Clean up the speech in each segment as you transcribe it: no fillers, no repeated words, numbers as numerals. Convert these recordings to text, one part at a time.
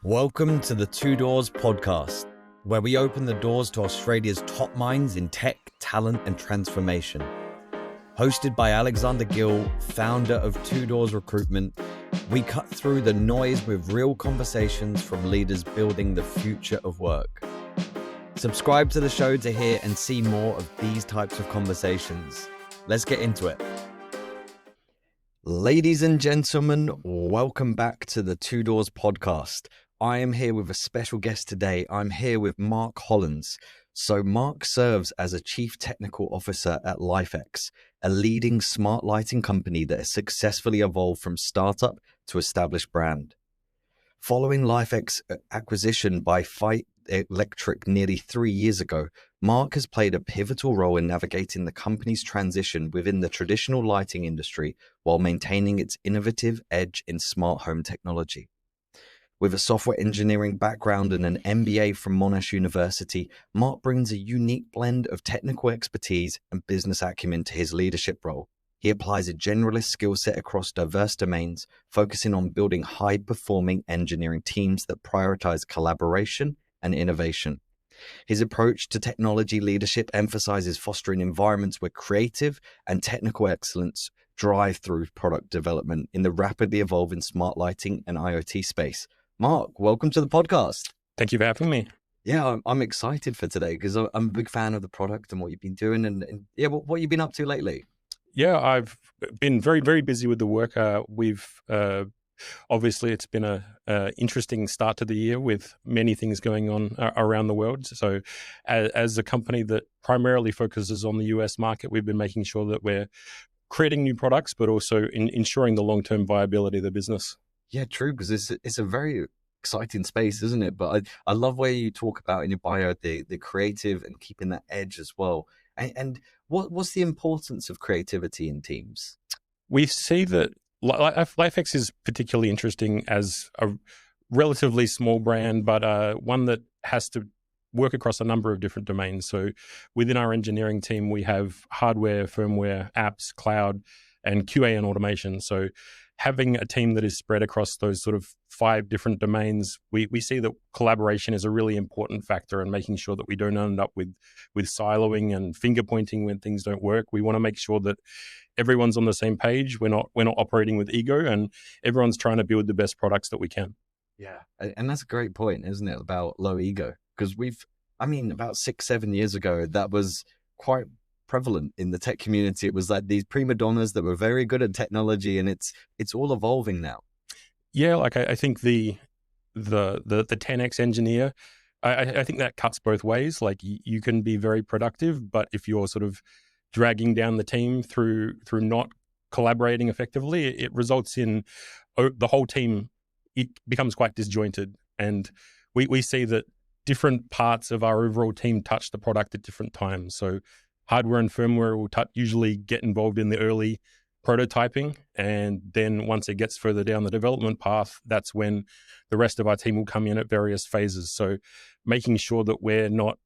Welcome to the Two Doors podcast, where we open the doors to Australia's top minds in tech, talent, and transformation. Hosted by Alexander Gill, founder of Two Doors Recruitment, we cut through the noise with real conversations from leaders building the future of work. Subscribe to the show to hear and see more of these types of conversations. Let's get into it. Ladies and gentlemen, welcome back to the Two Doors podcast. I am here with a special guest today. I'm here with Mark Hollands. So Mark serves as a Chief Technical Officer at LIFX, a leading smart lighting company that has successfully evolved from startup to established brand. Following LIFX acquisition by Fight Electric nearly 3 years ago, Mark has played a pivotal role in navigating the company's transition within the traditional lighting industry while maintaining its innovative edge in smart home technology. With a software engineering background and an MBA from Monash University, Mark brings a unique blend of technical expertise and business acumen to his leadership role. He applies a generalist skill set across diverse domains, focusing on building high-performing engineering teams that prioritize collaboration and innovation. His approach to technology leadership emphasizes fostering environments where creative and technical excellence drive through product development in the rapidly evolving smart lighting and IoT space. Mark, welcome to the podcast. Thank you for having me. Yeah, I'm excited for today because I'm a big fan of the product and what you've been doing. And what you've been up to lately? Yeah, I've been very, very busy with the work. Obviously, it's been a interesting start to the year with many things going on around the world. So as a company that primarily focuses on the US market, we've been making sure that we're creating new products, but also ensuring the long-term viability of the business. Yeah, true, because it's a very exciting space, isn't it? But I love where you talk about in your bio the creative and keeping that edge as well. And what's the importance of creativity in teams? We see that LIFX is particularly interesting as a relatively small brand, but one that has to work across a number of different domains. So within our engineering team, we have hardware, firmware, apps, cloud, and QA and automation. So having a team that is spread across those sort of 5 different domains, we see that collaboration is a really important factor in making sure that we don't end up with siloing and finger pointing when things don't work. We want to make sure that everyone's on the same page. We're not operating with ego, and everyone's trying to build the best products that we can. Yeah, and that's a great point, isn't it, about low ego? Because about 6-7 years ago, that was quite prevalent in the tech community. It was like these prima donnas that were very good at technology, and it's all evolving now. Yeah, like I think the 10x engineer, I think that cuts both ways. Like you can be very productive, but if you're sort of dragging down the team through not collaborating effectively, it results in the whole team, it becomes quite disjointed. And we see that different parts of our overall team touch the product at different times. So hardware and firmware will usually get involved in the early prototyping, and then once it gets further down the development path, that's when the rest of our team will come in at various phases. So making sure that we're not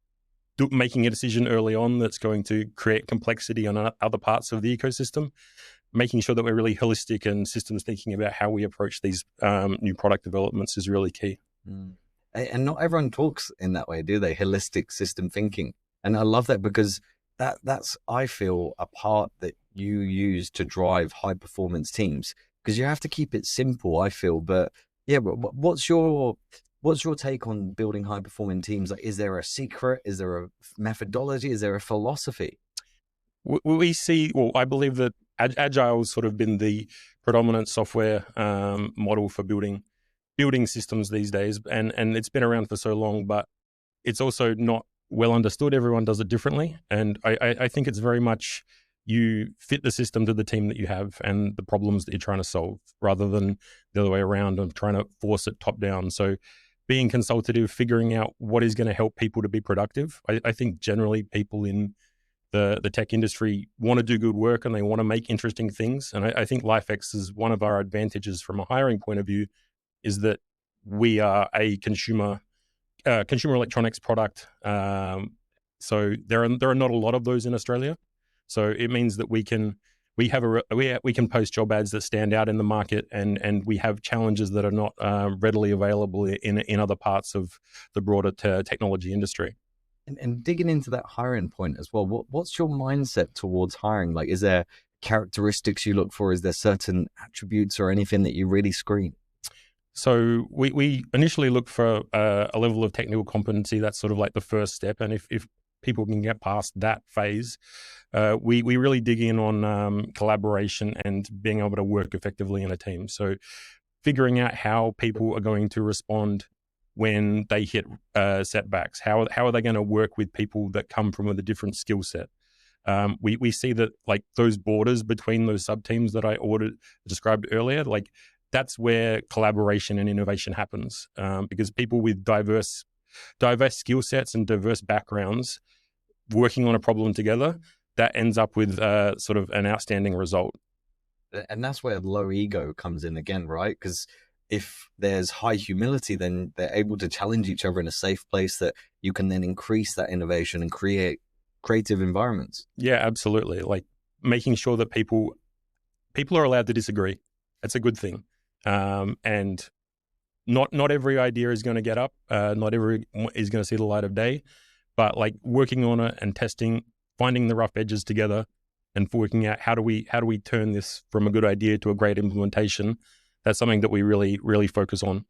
making a decision early on that's going to create complexity on other parts of the ecosystem, making sure that we're really holistic and systems thinking about how we approach these new product developments is really key. And not everyone talks in that way, do they? Holistic system thinking. And I love that because that's, I feel, a part that you use to drive high performance teams, because you have to keep it simple, I feel. But yeah, what's your take on building high performing teams? Like, is there a secret? Is there a methodology? Is there a philosophy? We see, well, I believe that Agile has sort of been the predominant software model for building systems these days. And it's been around for so long, but it's also not well understood. Everyone does it differently. And I think it's very much you fit the system to the team that you have and the problems that you're trying to solve, rather than the other way around of trying to force it top down. So being consultative, figuring out what is going to help people to be productive. I think generally people in the tech industry want to do good work and they want to make interesting things. And I think LIFX is one of our advantages from a hiring point of view, is that we are a consumer electronics product. So there are not a lot of those in Australia. So it means that we can we have we can post job ads that stand out in the market, and we have challenges that are not readily available in other parts of the broader technology industry. And digging into that hiring point as well, what's your mindset towards hiring? Like, is there characteristics you look for? Is there certain attributes or anything that you really screen? So we initially look for a level of technical competency. That's sort of like the first step. And if people can get past that phase, we really dig in on collaboration and being able to work effectively in a team. So figuring out how people are going to respond when they hit setbacks. How are they going to work with people that come from a different skill set? We see that like those borders between those sub teams that I described earlier, like that's where collaboration and innovation happens, because people with diverse skill sets and diverse backgrounds working on a problem together, that ends up with sort of an outstanding result. And that's where low ego comes in again, right? Because if there's high humility, then they're able to challenge each other in a safe place that you can then increase that innovation and create creative environments. Yeah, absolutely. Like making sure that people are allowed to disagree. That's a good thing. And not every idea is going to get up. Not every is going to see the light of day. But like working on it and testing, finding the rough edges together, and working out how do we turn this from a good idea to a great implementation. That's something that we really focus on.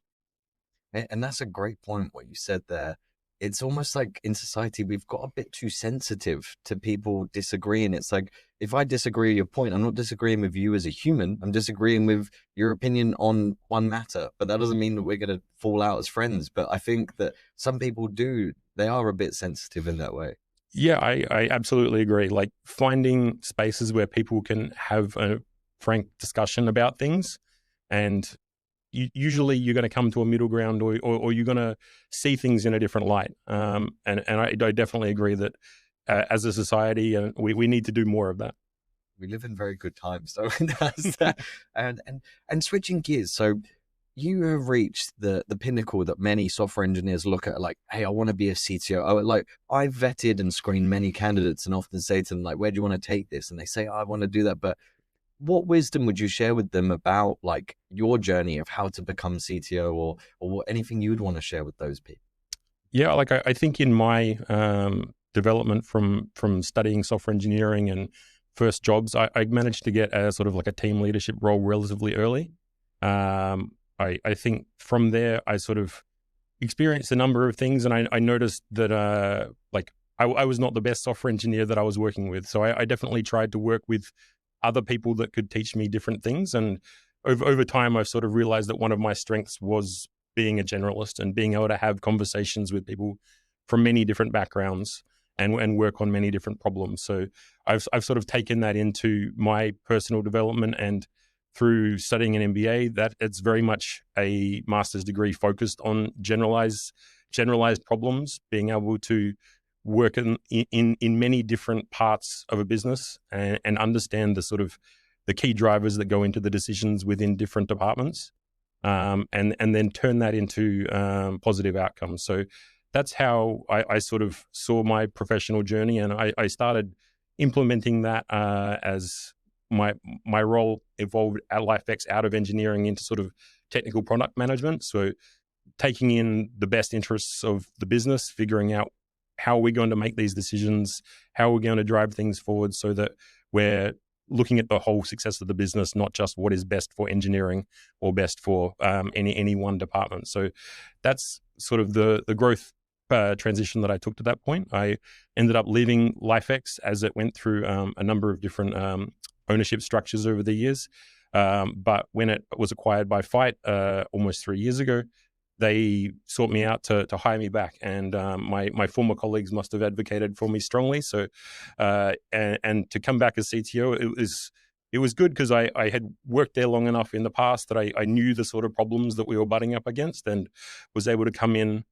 And that's a great point, what you said there. It's almost like in society, we've got a bit too sensitive to people disagreeing. It's like, if I disagree with your point, I'm not disagreeing with you as a human. I'm disagreeing with your opinion on one matter. But that doesn't mean that we're going to fall out as friends. But I think that some people do. They are a bit sensitive in that way. Yeah, I absolutely agree. Like finding spaces where people can have a frank discussion about things, and usually you're going to come to a middle ground, or you're going to see things in a different light. And I definitely agree that as a society, we need to do more of that. We live in very good times, so that's that. And switching gears, so you have reached the pinnacle that many software engineers look at, like, hey, I want to be a CTO. Like, I've vetted and screened many candidates and often say to them, like, where do you want to take this? And they say, oh, I want to do that. But what wisdom would you share with them about like your journey of how to become CTO, or anything you'd want to share with those people? Yeah, like I think in my development from studying software engineering and first jobs, I managed to get a sort of like a team leadership role relatively early. I think from there, I sort of experienced a number of things, and I noticed that like I was not the best software engineer that I was working with. So I definitely tried to work with other people that could teach me different things. And over time, I've sort of realized that one of my strengths was being a generalist and being able to have conversations with people from many different backgrounds and work on many different problems. So I've sort of taken that into my personal development, and through studying an MBA, that it's very much a master's degree focused on generalized problems, being able to work in many different parts of a business and understand the sort of the key drivers that go into the decisions within different departments, and then turn that into positive outcomes. So that's how I sort of saw my professional journey, and I started implementing that as my role evolved at LIFX out of engineering into sort of technical product management. So taking in the best interests of the business, figuring out how are we going to make these decisions, how are we going to drive things forward so that we're looking at the whole success of the business, not just what is best for engineering or best for any one department. So that's sort of the growth transition that I took to that point. I ended up leaving LIFX as it went through a number of different ownership structures over the years. But when it was acquired by Fight almost 3 years ago, they sought me out to hire me back, and my former colleagues must have advocated for me strongly. So, and to come back as CTO, it was good because I had worked there long enough in the past that I knew the sort of problems that we were butting up against, and was able to come in,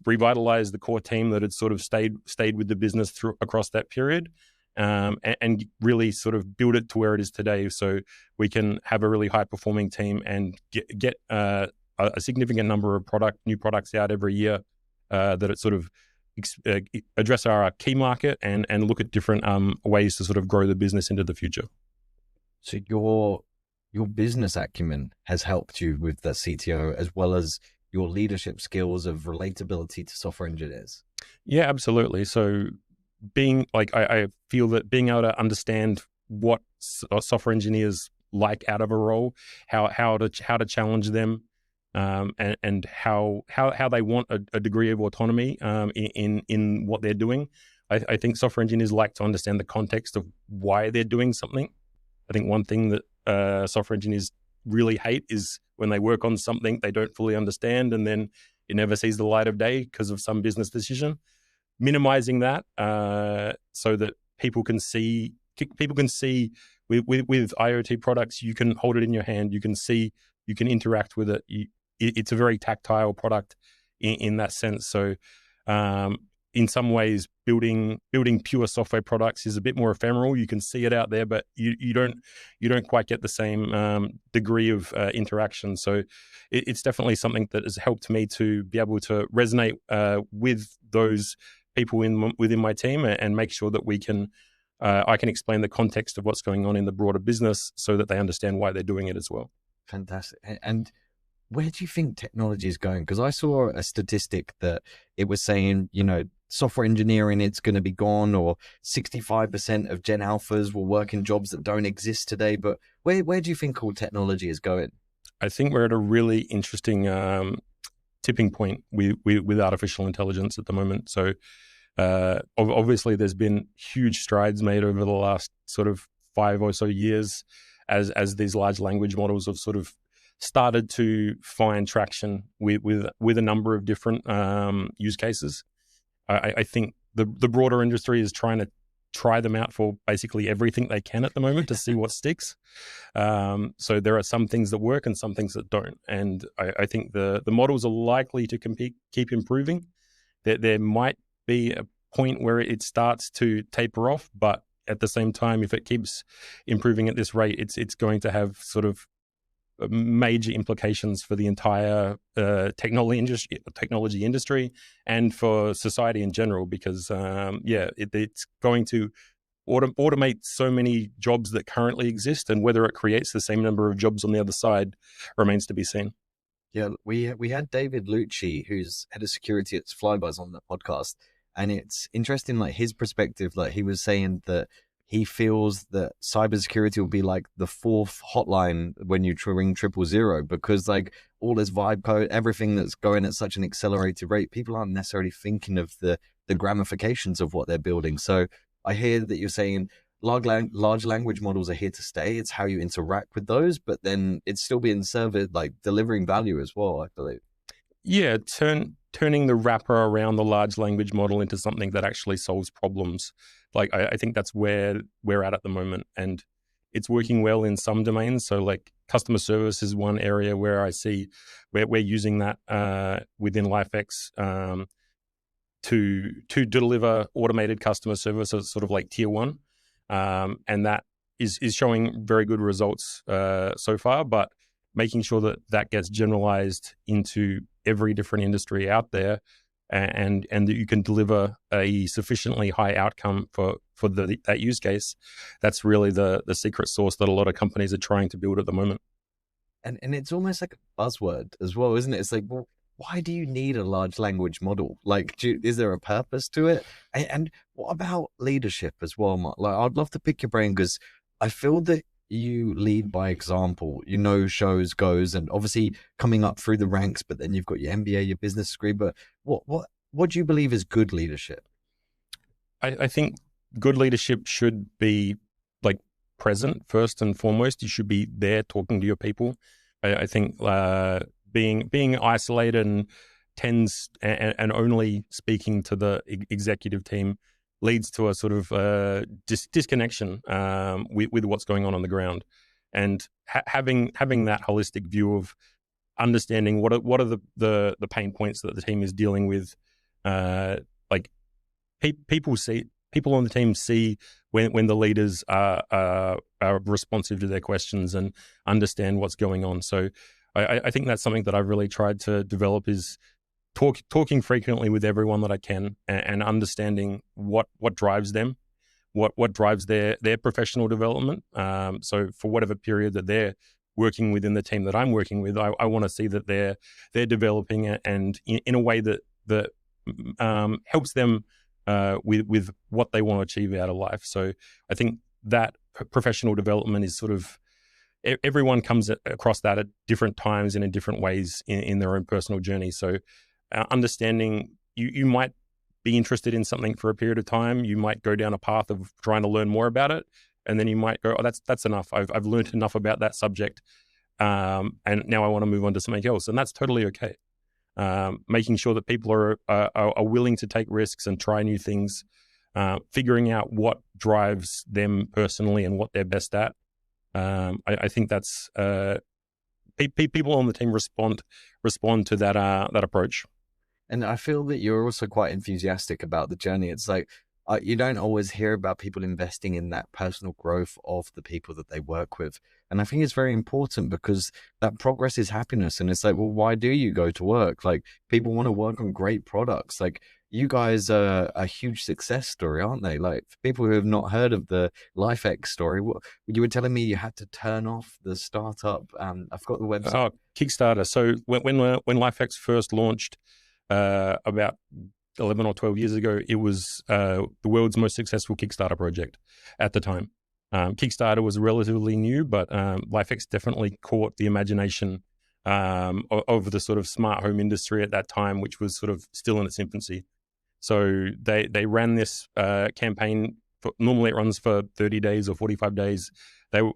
revitalize the core team that had sort of stayed with the business across that period. And really sort of build it to where it is today, so we can have a really high performing team and get a significant number of new products out every year that it sort of address our key market and look at different ways to sort of grow the business into the future. So your business acumen has helped you with the CTO, as well as your leadership skills of relatability to software engineers. Yeah, absolutely. So being like, I feel that being able to understand what software engineers like out of a role, how to challenge them, and how they want a degree of autonomy in what they're doing. I think software engineers like to understand the context of why they're doing something. I think one thing that software engineers really hate is when they work on something they don't fully understand, and then it never sees the light of day because of some business decision. Minimizing that so that people can see with IoT products, you can hold it in your hand, you can see, you can interact with it. It's a very tactile product in that sense. So in some ways, building pure software products is a bit more ephemeral. You can see it out there, but you don't quite get the same degree of interaction. So it's definitely something that has helped me to be able to resonate with those people within my team and make sure that I can explain the context of what's going on in the broader business so that they understand why they're doing it as well. Fantastic. And where do you think technology is going? Because I saw a statistic that it was saying, software engineering, it's going to be gone, or 65% of Gen Alphas will work in jobs that don't exist today. But where do you think all technology is going? I think we're at a really interesting tipping point with artificial intelligence at the moment. So obviously there's been huge strides made over the last sort of 5 or so years as these large language models have sort of started to find traction with a number of different use cases. I think the broader industry is trying to try them out for basically everything they can at the moment to see what sticks. So there are some things that work and some things that don't. And I think the models are likely to keep improving. There might be a point where it starts to taper off, but at the same time, if it keeps improving at this rate, it's going to have sort of major implications for the entire technology industry and for society in general, because it's going to automate so many jobs that currently exist, and whether it creates the same number of jobs on the other side remains to be seen. Yeah, we had David Lucci, who's head of security at Flybuzz, on the podcast, and it's interesting, like his perspective. Like he was saying that he feels that cybersecurity will be like the 4th hotline when you ring 000, because like all this vibe code, everything that's going at such an accelerated rate, people aren't necessarily thinking of the ramifications of what they're building. So I hear that you're saying large language models are here to stay. It's how you interact with those, but then it's still being served, like delivering value as well, I believe. Yeah, turning the wrapper around the large language model into something that actually solves problems. Like I think that's where we're at the moment, and it's working well in some domains. So like customer service is one area where I see we're using that within LIFX to deliver automated customer service as sort of like tier 1, and that is showing very good results so far. But making sure that gets generalized into every different industry out there, and that you can deliver a sufficiently high outcome for that use case, that's really the secret sauce that a lot of companies are trying to build at the moment. And it's almost like a buzzword as well, isn't it? It's like, well, why do you need a large language model? Like, is there a purpose to it? And what about leadership as well, Mark? Like, I'd love to pick your brain, because I feel that you lead by example, shows, goes, and obviously coming up through the ranks, but then you've got your MBA, your business degree. But what do you believe is good leadership? I think good leadership should be like present first and foremost. You should be there talking to your people. I think being isolated and only speaking to the executive team leads to a sort of disconnection with what's going on the ground, and having that holistic view of understanding what are the pain points that the team is dealing with. Like people on the team see when the leaders are responsive to their questions and understand what's going on. So I think that's something that I've really tried to develop, is talking frequently with everyone that I can, and understanding what drives them, what drives their professional development. So for whatever period that they're working within the team that I'm working with, I want to see that they're developing it, and in a way that helps them with what they want to achieve out of life. So I think that professional development is sort of, everyone comes across that at different times and in different ways in their own personal journey. So understanding you might be interested in something for a period of time, you might go down a path of trying to learn more about it, and then you might go, oh, that's enough. I've learned enough about that subject, and now I want to move on to something else, and that's totally okay. Making sure that people are willing to take risks and try new things, figuring out what drives them personally and what they're best at. I think that's people on the team respond to that approach. And I feel that you're also quite enthusiastic about the journey. It's like you don't always hear about people investing in that personal growth of the people that they work with. And I think it's very important because that progress is happiness. And it's like, well, why do you go to work? Like, people want to work on great products. Like, you guys are a huge success story, aren't they? Like, for people who have not heard of the LIFX story, you were telling me you had to turn off the startup. I forgot the website. Oh, Kickstarter. So when LIFX first launched, about 11 or 12 years ago, it was the world's most successful Kickstarter project at the time. Kickstarter was relatively new, but LIFX definitely caught the imagination of the sort of smart home industry at that time, which was sort of still in its infancy. So they ran this campaign. Normally it runs for 30 days or 45 days.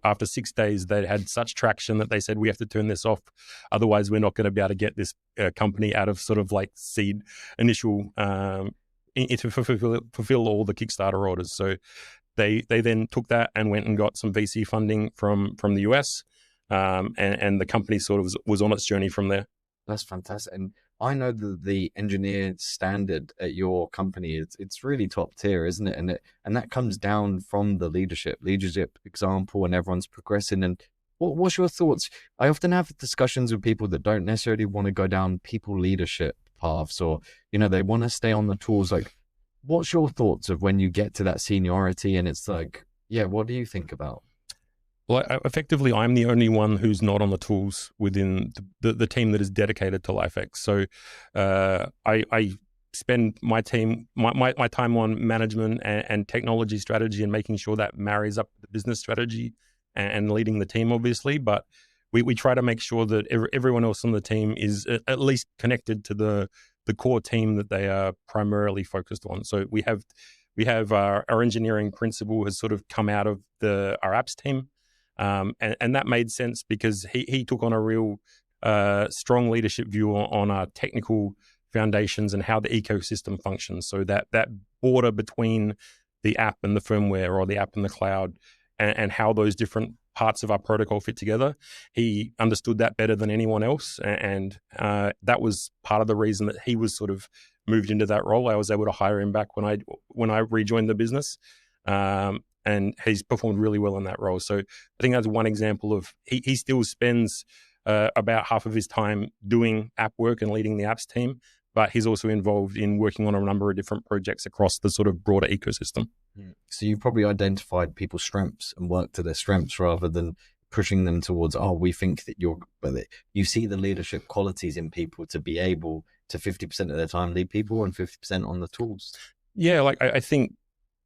After 6 days, they had such traction that they said, we have to turn this off. Otherwise, we're not going to be able to get this company out of sort of like seed initial to fulfill all the Kickstarter orders. So they then took that and went and got some VC funding from the US. And the company sort of was on its journey from there. That's fantastic. And I know that the engineer standard at your company, it's really top tier, isn't it? And that comes down from the leadership example, and everyone's progressing. And what's your thoughts? I often have discussions with people that don't necessarily want to go down people leadership paths, or, they want to stay on the tools. Like, what's your thoughts of when you get to that seniority and it's like, yeah, what do you think about? Well, effectively, I'm the only one who's not on the tools within the team that is dedicated to LIFX. So I spend my time on management and technology strategy and making sure that marries up the business strategy and leading the team, obviously. But we try to make sure that everyone else on the team is at least connected to the core team that they are primarily focused on. So we have our engineering principal has sort of come out of our apps team. And that made sense because he took on a real strong leadership view on our technical foundations and how the ecosystem functions. So that border between the app and the firmware, or the app and the cloud, and how those different parts of our protocol fit together. He understood that better than anyone else. And that was part of the reason that he was sort of moved into that role. I was able to hire him back when I rejoined the business. And he's performed really well in that role. So I think that's one example of he still spends about half of his time doing app work and leading the apps team, but he's also involved in working on a number of different projects across the sort of broader ecosystem. So you've probably identified people's strengths and worked to their strengths rather than pushing them towards, we think that you see the leadership qualities in people to be able to 50% of their time lead people and 50% on the tools. Yeah, like I think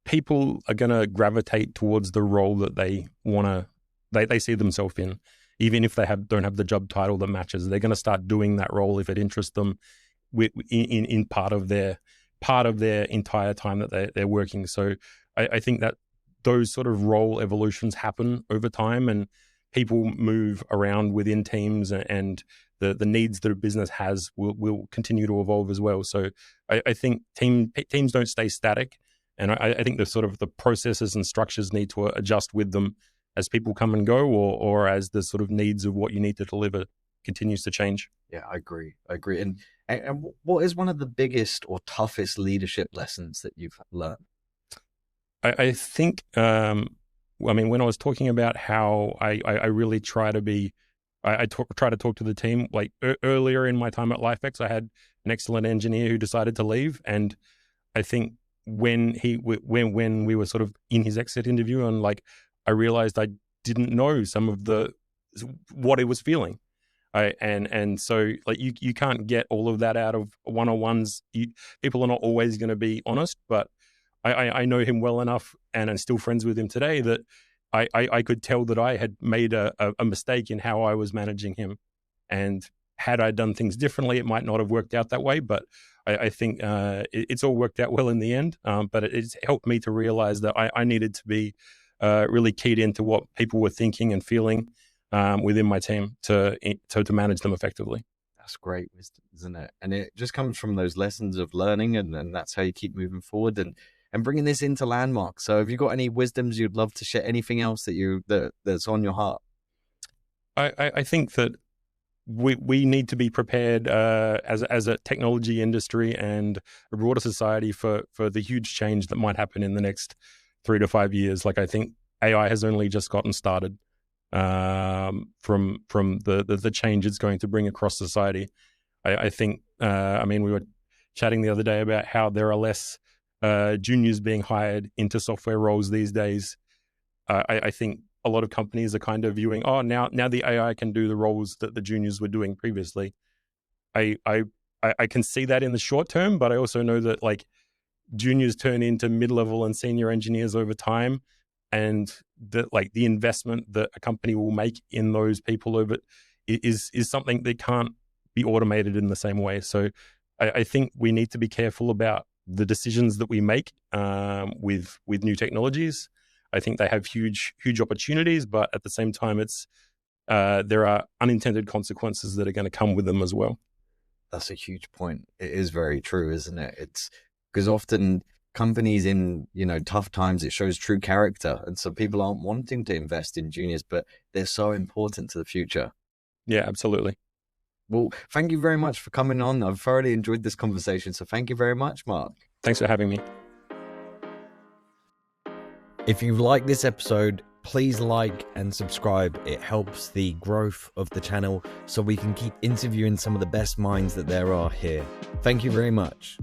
people are going to gravitate towards the role that they see themselves in, even if they don't have the job title that matches. They're going to start doing that role if it interests them in part of their entire time that they're working. So I think that those sort of role evolutions happen over time, and people move around within teams, and the needs that a business has will continue to evolve as well. So I think teams don't stay static. And I think the processes and structures need to adjust with them as people come and go, or as the sort of needs of what you need to deliver continues to change. Yeah, I agree. And what is one of the biggest or toughest leadership lessons that you've learned? I think, when I was talking about how I really try to be try to talk to the team. Like earlier in my time at LIFX, I had an excellent engineer who decided to leave, and I think when we were sort of in his exit interview, and like I realized I didn't know some of what he was feeling. And so like you can't get all of that out of one-on-ones. People are not always going to be honest, but I know him well enough, and I'm still friends with him today, that I could tell that I had made a mistake in how I was managing him. And had I done things differently, it might not have worked out that way. But I think it's all worked out well in the end. But it's helped me to realize that I needed to be really keyed into what people were thinking and feeling within my team to manage them effectively. That's great wisdom, isn't it? And it just comes from those lessons of learning, and that's how you keep moving forward and bringing this into Landmark. So have you got any wisdoms you'd love to share? Anything else that's on your heart? I think that we need to be prepared as a technology industry and a broader society for the huge change that might happen in the next 3 to 5 years. Like, I think AI has only just gotten started from the change it's going to bring across society. I think, we were chatting the other day about how there are less juniors being hired into software roles these days. I think a lot of companies are kind of viewing, now the AI can do the roles that the juniors were doing previously. I can see that in the short term, but I also know that like juniors turn into mid-level and senior engineers over time, and that like the investment that a company will make in those people over is something that can't be automated in the same way. So I think we need to be careful about the decisions that we make with new technologies. I think they have huge opportunities, but at the same time, there are unintended consequences that are going to come with them as well. That's a huge point. It is very true, isn't it? It's because often companies in tough times, it shows true character, and so people aren't wanting to invest in juniors, but they're so important to the future. Yeah, absolutely. Well, thank you very much for coming on. I've thoroughly enjoyed this conversation, so thank you very much, Mark. Thanks for having me. If you've liked this episode, please like and subscribe. It helps the growth of the channel so we can keep interviewing some of the best minds that there are here. Thank you very much.